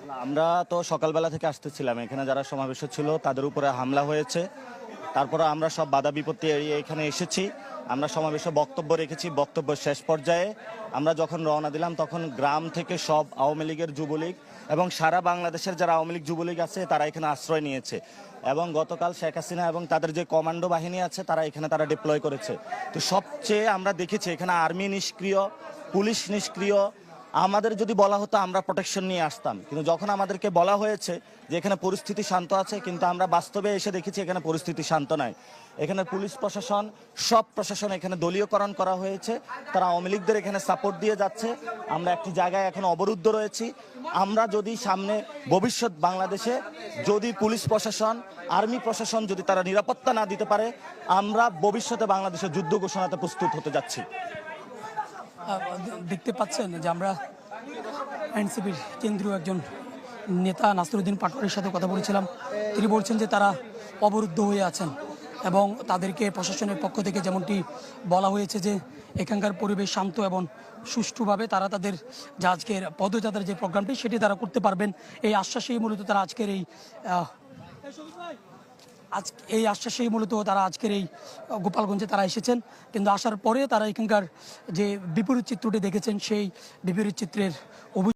আমরা তো সকালবেলা থেকে আসতেছিলাম, এখানে যারা সমাবেশ ছিল তাদের উপরে হামলা হয়েছে। তারপরে আমরা সব বাধা বিপত্তি এড়িয়ে এখানে এসেছি। আমরা সমাবেশে বক্তব্য রেখেছি। বক্তব্য শেষ পর্যায়ে আমরা যখন রওনা দিলাম তখন গ্রাম থেকে সব আওয়ামী লীগের যুবলীগ এবং সারা বাংলাদেশের যারা আওয়ামী লীগ যুবলীগ আছে তারা এখানে আশ্রয় নিয়েছে। এবং গতকাল শেখ হাসিনা এবং তাদের যে কমান্ডো বাহিনী আছে তারা ডিপ্লয় করেছে। তো সবচেয়ে আমরা দেখেছি এখানে আর্মি নিষ্ক্রিয়, পুলিশ নিষ্ক্রিয়। আমাদের যদি বলা হতো আমরা প্রোটেকশন নিয়ে আসতাম, কিন্তু যখন আমাদেরকে বলা হয়েছে যে এখানে পরিস্থিতি শান্ত আছে, কিন্তু আমরা বাস্তবে এসে দেখেছি এখানে পরিস্থিতি শান্ত নয়। এখানে পুলিশ প্রশাসন, সব প্রশাসন এখানে দলীয়করণ করা হয়েছে। তারা আওয়ামী লীগদের এখানে সাপোর্ট দিয়ে যাচ্ছে। আমরা একটি জায়গায় এখন অবরুদ্ধ রয়েছি। আমরা যদি সামনে ভবিষ্যৎ বাংলাদেশে যদি পুলিশ প্রশাসন, আর্মি প্রশাসন যদি তারা নিরাপত্তা না দিতে পারে, আমরা ভবিষ্যতে বাংলাদেশে যুদ্ধ ঘোষণাতে প্রস্তুত হতে যাচ্ছি। দেখতে পাচ্ছেন যে আমরা এনসিপির কেন্দ্রীয় একজন নেতা নাসিরউদ্দিন পাটোয়ারির সাথে কথা বলেছিলাম। তিনি বলছেন যে তারা অবরুদ্ধ হয়ে আছেন এবং তাদেরকে প্রশাসনের পক্ষ থেকে যেমনটি বলা হয়েছে যে এখানকার পরিবেশ শান্ত এবং সুষ্ঠুভাবে তারা তাদের যে আজকের পদযাত্রার যে প্রোগ্রামটি সেটি তারা করতে পারবেন। এই আশ্বাসেই মূলত তারা আজকের এই গোপালগঞ্জে তারা এসেছেন। কিন্তু আসার পরে তারা এখানকার যে বিপরীত চিত্রটি দেখেছেন সেই বিপরীত চিত্রের